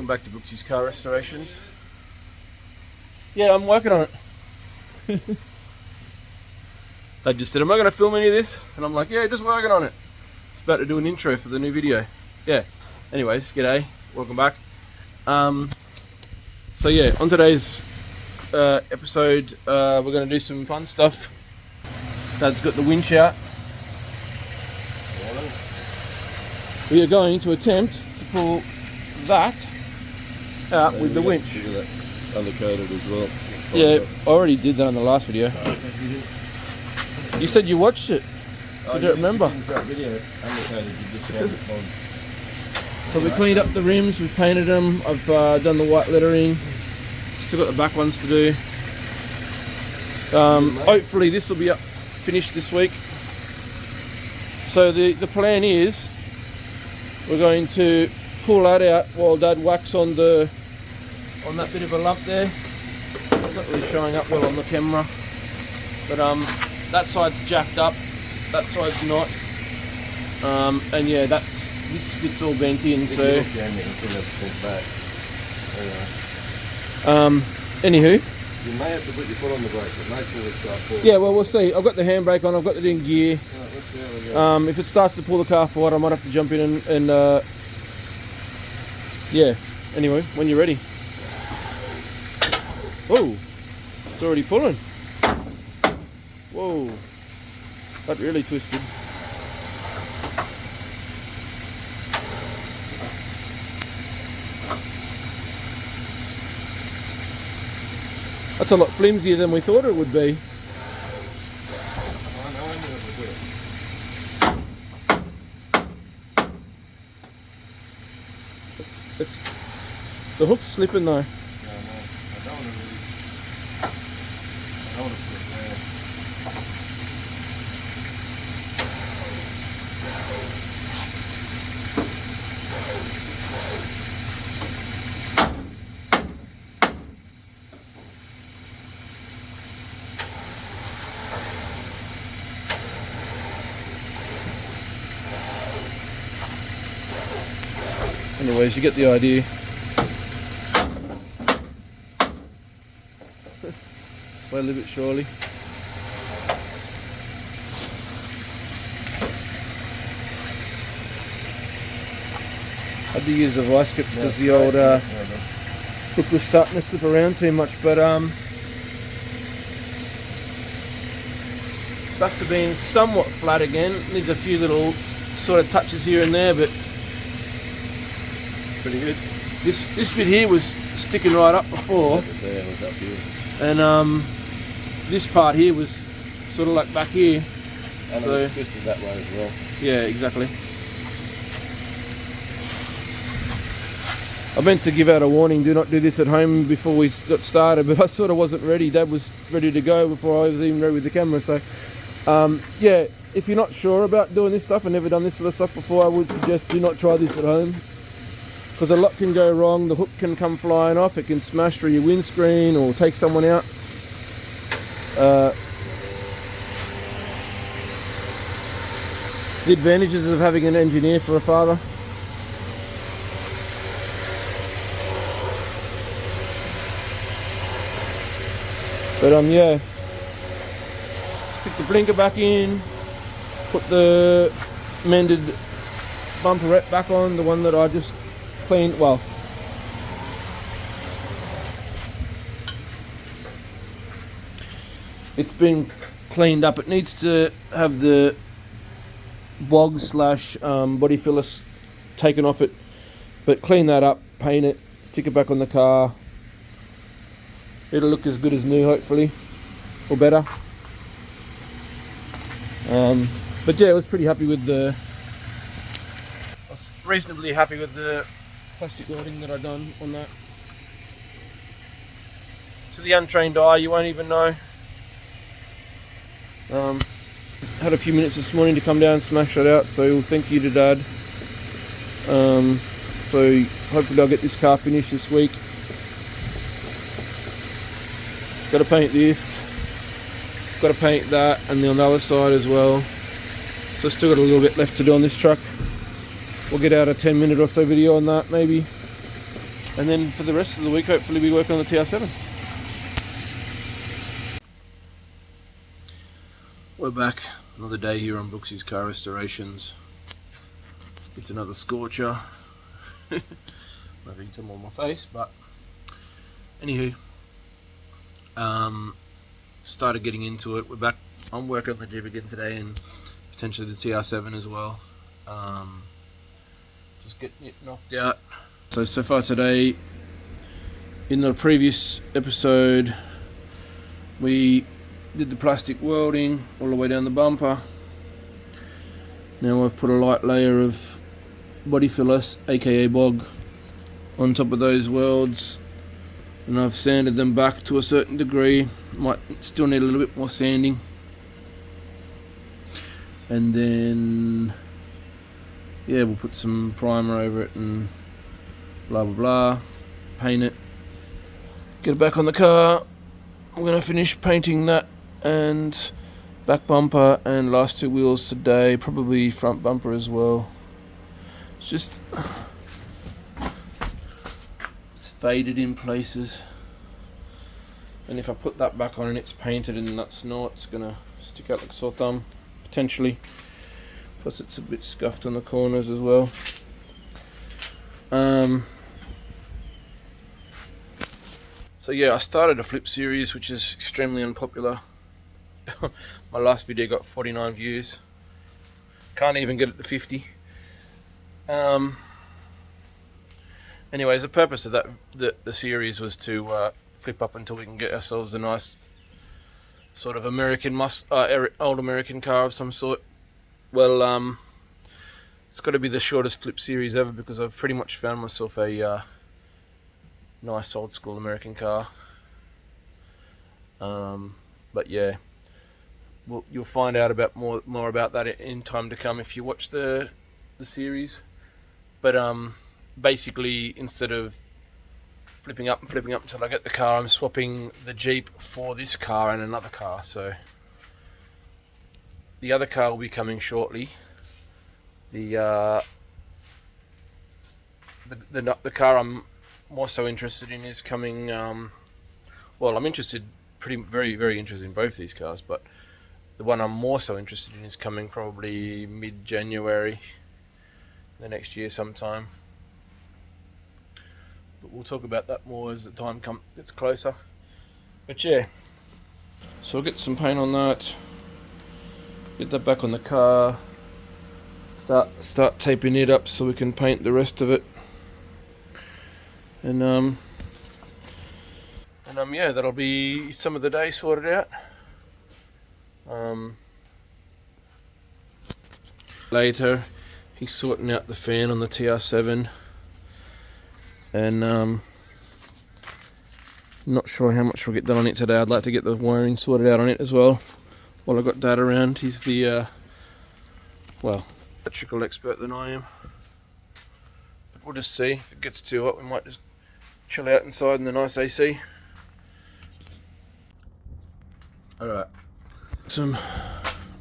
Welcome back to Brooksy's Car Restorations. Yeah, I'm working on it. They just said, am I going to film any of this? And I'm like, yeah, just working on it. It's about to do an intro for the new video. Yeah. Anyways, g'day. Welcome back. So yeah, on today's episode, we're going to do some fun stuff. Dad's got the winch out. We are going to attempt to pull that out with the winch. That undercoated as well. Yeah, I already did that in the last video. You said you watched it. I don't remember. So we cleaned up the rims, we've painted them, I've done the white lettering. Still got the back ones to do. Hopefully this will be up finished this week. So the plan is we're going to pull that out while Dad whacks on that bit of a lump there. It's not really showing up well on the camera, but that side's jacked up, that side's not, and yeah, this bit's all bent in. So anywho, you may have to put your foot on the brake, but make sure it's got forward. Yeah, well, we'll see. I've got the handbrake on, I've got it in gear. If it starts to pull the car forward, I might have to jump in and yeah. Anyway, when you're ready. Whoa, it's already pulling. Whoa, that really twisted. That's a lot flimsier than we thought it would be. It's the hook's slipping though. Anyways, you get the idea. Slowly but surely. Had to use the vice grips because the old hook was starting to slip around too much, but it's back to being somewhat flat again. Needs a few little sort of touches here and there, but pretty good. This bit here was sticking right up before, and this part here was sort of like back here, and so it was twisted that way as well. Yeah, exactly. I meant to give out a warning, do not do this at home before we got started, but I sort of wasn't ready. Dad was ready to go before I was even ready with the camera, so yeah, if you're not sure about doing this stuff and never done this sort of stuff before, I would suggest do not try this at home. Because a lot can go wrong. The hook can come flying off, it can smash through your windscreen or take someone out. The advantages of having an engineer for a father. But yeah, stick the blinker back in, put the mended bumperette back on, the one that I just cleaned. Well, it's been cleaned up. It needs to have the bog slash body filler taken off it, but clean that up, paint it, stick it back on the car. It'll look as good as new, hopefully, or better. But yeah, I was pretty happy with reasonably happy with the plastic lighting that I done on that. To the untrained eye, you won't even know. Had a few minutes this morning to come down and smash that out, so thank you to Dad. So hopefully I'll get this car finished this week. Got to paint this, got to paint that, and then on the other side as well. So still got a little bit left to do on this truck. We'll get out a 10-minute or so video on that maybe. And then for the rest of the week, hopefully we work on the TR7. We're back, another day here on Brooksy's Car Restorations. It's another scorcher. Moving some on my face, but anywho, started getting into it. We're back. I'm working on the Jeep again today, and potentially the TR7 as well. Just getting it knocked out. So far today, in the previous episode, we did the plastic welding all the way down the bumper. Now I've put a light layer of body filler, aka bog, on top of those welds, and I've sanded them back to a certain degree. Might still need a little bit more sanding, and then yeah, we'll put some primer over it and blah blah blah, paint it, get it back on the car. I'm going to finish painting that and back bumper and last two wheels today, probably front bumper as well. It's just, it's faded in places, and if I put that back on and it's painted and that's not, it's going to stick out like a sore thumb, potentially. Plus it's a bit scuffed on the corners as well. So yeah, I started a flip series, which is extremely unpopular. My last video got 49 views. Can't even get it to 50. Anyways, the purpose of that the series was to flip up until we can get ourselves a nice sort of American old American car of some sort. Well, it's got to be the shortest flip series ever, because I've pretty much found myself a nice old school American car. But yeah, well, you'll find out about more about that in time to come if you watch the series. But basically, instead of flipping up until I get the car, I'm swapping the Jeep for this car and another car. So the other car will be coming shortly. The car I'm more so interested in is coming. Well, I'm very interested in both these cars, but the one I'm more so interested in is coming probably mid-January, the next year sometime. But we'll talk about that more as the time gets closer. But yeah, so I'll get some paint on that, get that back on the car, start taping it up so we can paint the rest of it, and yeah, that'll be some of the day sorted out. Later, he's sorting out the fan on the TR7, and not sure how much we'll get done on it today. I'd like to get the wiring sorted out on it as well while I've got Dad around. He's the well, electrical expert than I am. But we'll just see. If it gets too hot, we might just chill out inside in the nice AC. Alright, some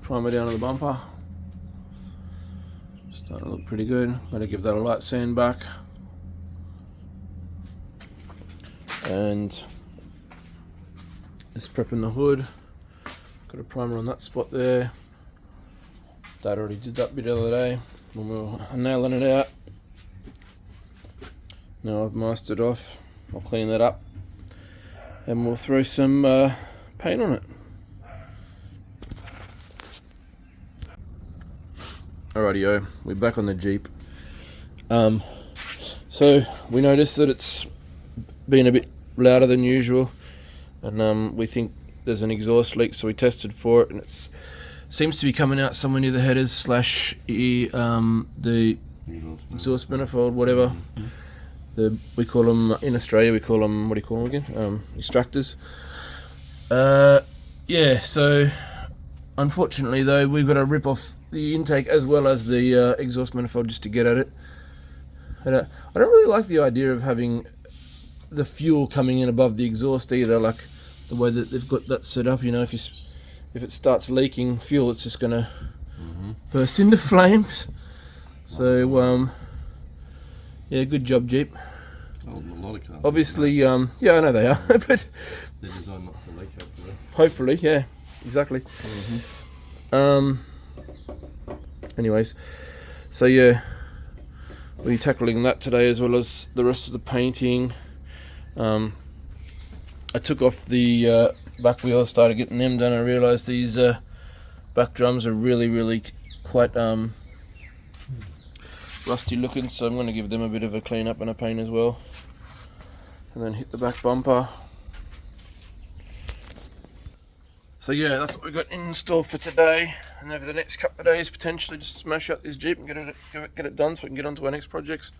primer down on the bumper. Starting to look pretty good. Better give that a light sand back. And just prepping the hood. Got a primer on that spot there. Dad already did that bit the other day when we were nailing it out. Now I've masked it off. I'll clean that up and we'll throw some paint on it. Alrighty-o, we're back on the Jeep. So we noticed that it's been a bit louder than usual, and we think there's an exhaust leak, so we tested for it, and it seems to be coming out somewhere near the headers / the exhaust manifold, whatever. We call them in Australia. We call them, what do you call them again? Extractors. Yeah. So unfortunately, though, we've got to rip off the intake as well as the exhaust manifold just to get at it. And I don't really like the idea of having the fuel coming in above the exhaust either, like the way that they've got that set up. You know, if it starts leaking fuel, it's just gonna burst into flames. So yeah, good job, Jeep. Oh, a lot of cars. Obviously, yeah, I know they are, but They're designed not to leak, hopefully. hopefully, yeah, exactly. Anyways, so yeah, we're tackling that today as well as the rest of the painting. I took off the back wheels, started getting them done. I realised these back drums are really quite rusty looking, so I'm going to give them a bit of a clean up and a paint as well, and then hit the back bumper. So yeah, that's what we got in store for today, and over the next couple of days potentially just smash out this Jeep and get it done so we can get on to our next projects.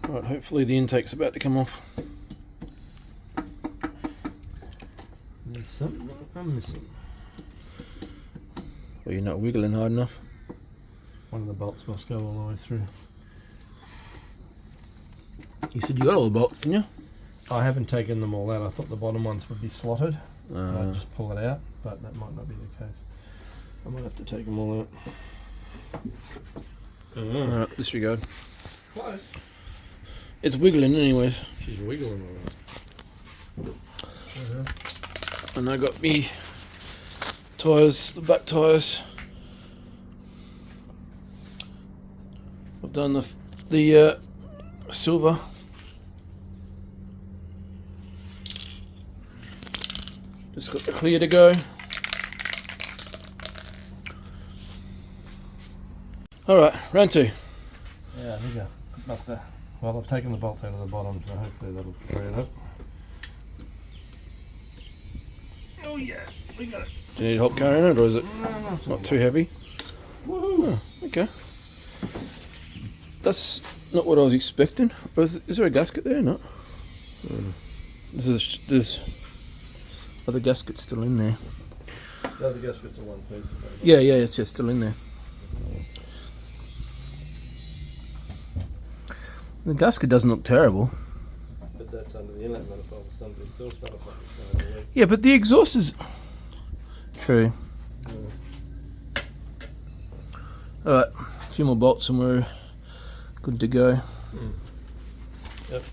Right, hopefully the intake's about to come off. There's something I'm missing. Well, you're not wiggling hard enough. One of the bolts must go all the way through. You said you got all the bolts, didn't you? I haven't taken them all out. I thought the bottom ones would be slotted. I'd just pull it out, but that might not be the case. I might have to take them all out. Alright, disregard. Close. It's wiggling anyways. She's wiggling all right. And I got me tyres, the back tyres. I've done the silver. Just got the clear to go. Alright, round two. Yeah, there you go. Up there. Well, I've taken the bolt out of the bottom, so hopefully that'll free it up. Oh yeah, we got it. Do you need help carrying it, or is it No, not too heavy? Woohoo! Oh, okay. That's not what I was expecting. Is there a gasket there? No. There's other gaskets still in there. The other gaskets are one piece. Yeah, it's just still in there. The gasket doesn't look terrible. But that's under the inlet manifold. Some of the exhaust manifold is going to leak. Yeah, but the exhaust is true. Alright, a few more bolts and we're good to go. Yep.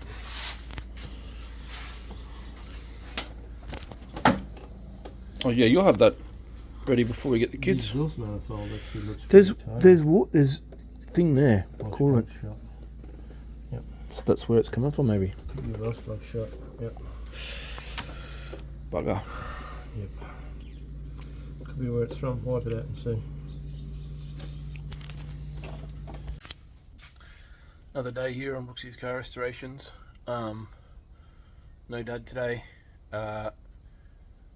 Oh yeah, you'll have that ready before we get the kids. The exhaust manifold actually looks There's pretty tight. there's thing there. Wash Coolant. plug shot. Yep. So that's where it's coming from, maybe. Could be a wash plug shot. Yep. Bugger. Yep. Could be where it's from. Wipe it out and see. Another day here on Brooksy's Car Restorations. No dad today.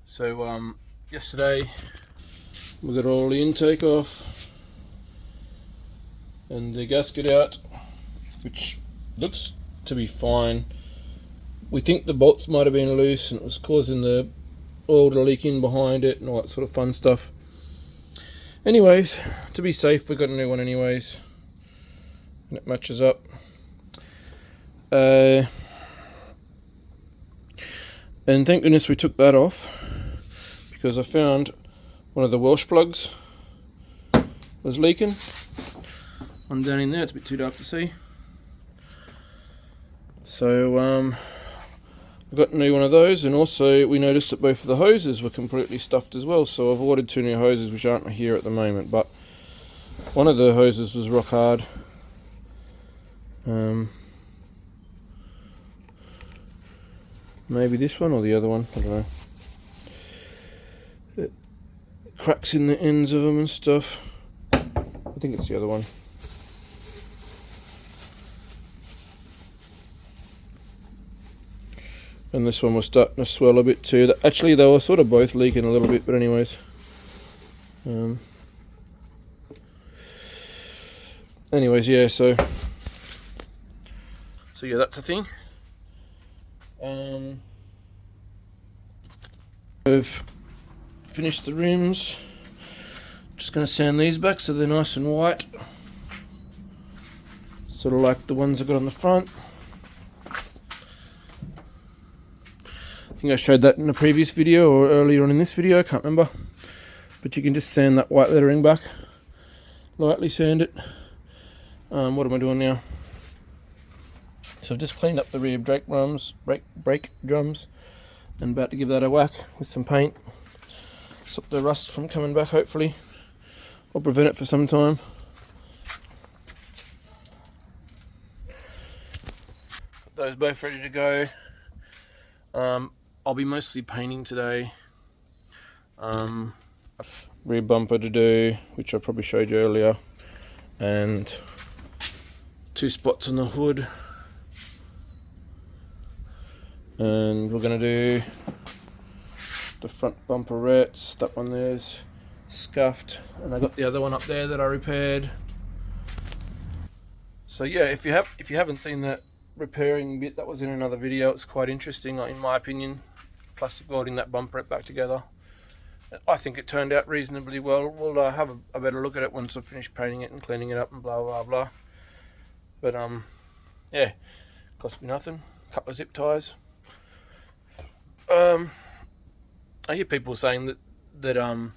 So yesterday we got all the intake off and the gasket out, which looks to be fine. We think the bolts might have been loose and it was causing the oil to leak in behind it and all that sort of fun stuff. Anyways, to be safe, we got a new one anyways, and it matches up. And thank goodness we took that off, because I found one of the Welsh plugs was leaking. One down in there, it's a bit too dark to see. So I got a new one of those, and also we noticed that both of the hoses were completely stuffed as well, so I've ordered 2 new hoses which aren't here at the moment, but one of the hoses was rock hard. Maybe this one or the other one, I don't know. It cracks in the ends of them and stuff. I think it's the other one. And this one was starting to swell a bit too. Actually, they were sort of both leaking a little bit, but anyways. Anyways, yeah, so yeah, that's a thing. I've finished the rims. Just going to sand these back so they're nice and white, sort of like the ones I got on the front. I think I showed that in a previous video or earlier on in this video, I can't remember, but you can just sand that white lettering back, lightly sand it. What am I doing now? So I've just cleaned up the rear brake drums, and about to give that a whack with some paint. Stop the rust from coming back, hopefully, or prevent it for some time. Those both ready to go. I'll be mostly painting today. Rear bumper to do, which I probably showed you earlier, and 2 spots on the hood. And we're going to do the front bumperettes. That one there's scuffed, and I got the other one up there that I repaired. So yeah, if you haven't seen that repairing bit, that was in another video. It's quite interesting, in my opinion. Plastic welding that bumperette back together. I think it turned out reasonably well. We'll have a better look at it once I've finished painting it and cleaning it up and blah blah blah. But yeah, cost me nothing. A couple of zip ties. I hear people saying that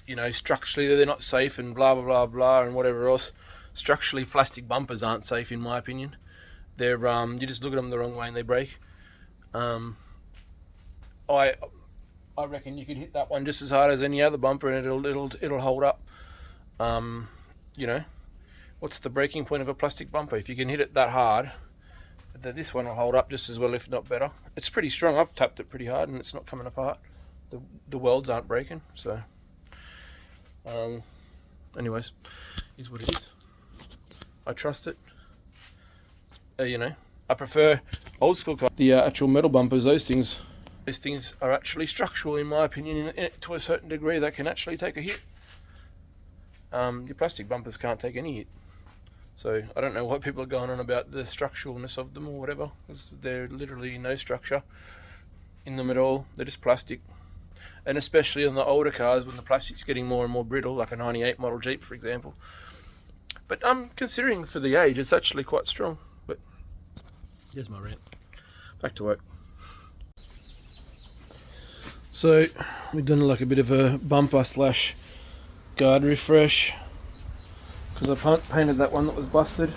you know, structurally they're not safe and blah blah blah blah and whatever else. Structurally, plastic bumpers aren't safe in my opinion. They're you just look at them the wrong way and they break. I reckon you could hit that one just as hard as any other bumper and it'll hold up. You know, what's the breaking point of a plastic bumper? If you can hit it that hard, this one will hold up just as well, if not better. It's pretty strong. I've tapped it pretty hard and it's not coming apart. The welds aren't breaking. So anyways, is what it is. I trust it. You know, I prefer old school cars. The actual metal bumpers, those things are actually structural in my opinion, to a certain degree. They can actually take a hit. Your plastic bumpers can't take any hit. So I don't know what people are going on about the structuralness of them or whatever, because they're literally no structure in them at all. They're just plastic. And especially on the older cars, when the plastic's getting more and more brittle, like a 98 model Jeep for example. But considering for the age, it's actually quite strong. But here's my rant. Back to work. So we've done like a bit of a bumper slash guard refresh, because I painted that one that was busted.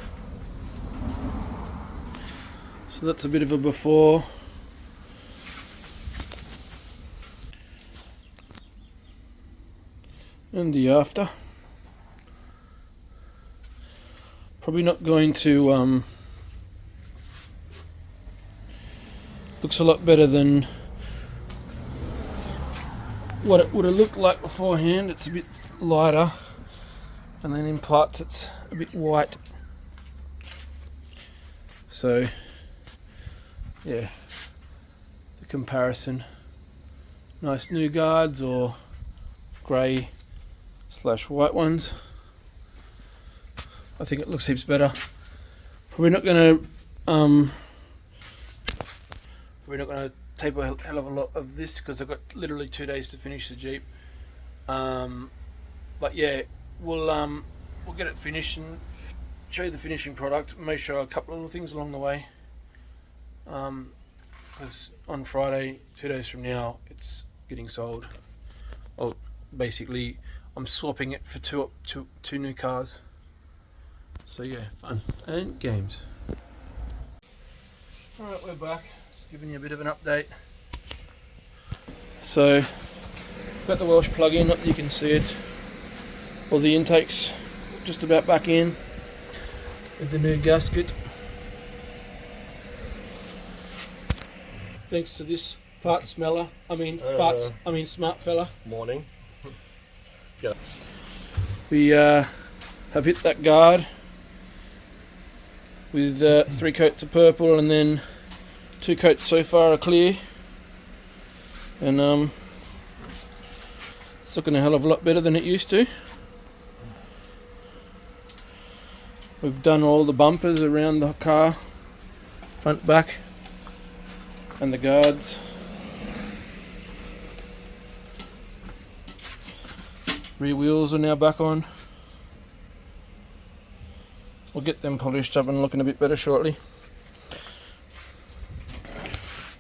So that's a bit of a before. And the after. Probably not going to looks a lot better than what it would have looked like beforehand. It's a bit lighter, and then in parts it's a bit white. So yeah, the comparison, nice new guards or grey slash white ones. I think it looks heaps better. Probably not going to tape a hell of a lot of this because I've got literally 2 days to finish the Jeep. But yeah, we'll get it finished and show you the finishing product. May show a couple of little things along the way. Because on Friday, 2 days from now, it's getting sold. Oh, basically, I'm swapping it for two new cars. So yeah, fun and games. Alright, we're back. Just giving you a bit of an update. So, got the Welsh plug in, not that you can see it. All the intakes just about back in with the new gasket. Thanks to this smart fella. Morning. Yeah. We have hit that guard with 3 coats of purple, and then 2 coats so far are clear, and it's looking a hell of a lot better than it used to. We've done all the bumpers around the car, front, back, and the guards. Rear wheels are now back on. We'll get them polished up and looking a bit better shortly.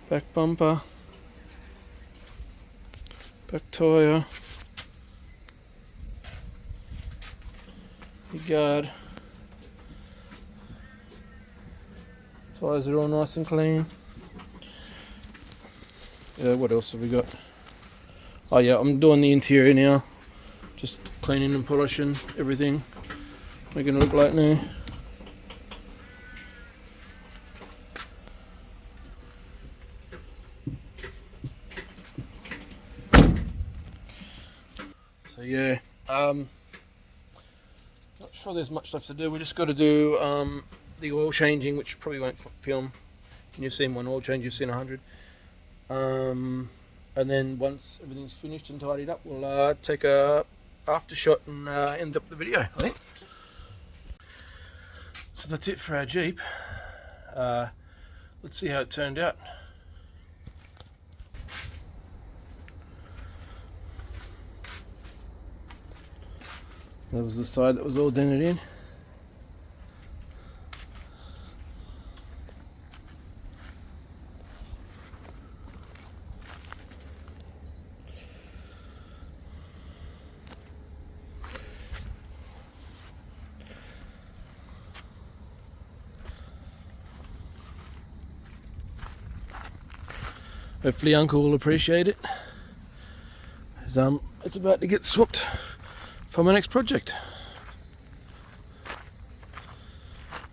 Back bumper, back tyre, the guard. Tyres are all nice and clean. What else have we got? Oh yeah, I'm doing the interior now. Just cleaning and polishing everything. Making it look like new. So yeah, not sure there's much left to do. We just got to do the oil changing, which probably won't film. When you've seen one oil change, you've seen 100. And then once everything's finished and tidied up, we'll take a after shot and end up the video, I think. So that's it for our Jeep. Let's see how it turned out. That was the side that was all dented in. Hopefully Uncle will appreciate it, as it's about to get swapped for my next project.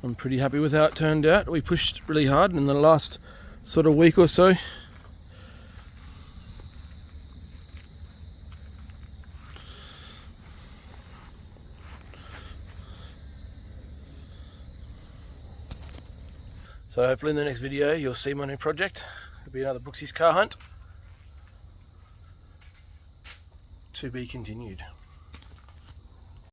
I'm pretty happy with how it turned out. We pushed really hard in the last sort of week or so. So hopefully in the next video you'll see my new project. It'll be another Brooksy's car hunt. To be continued.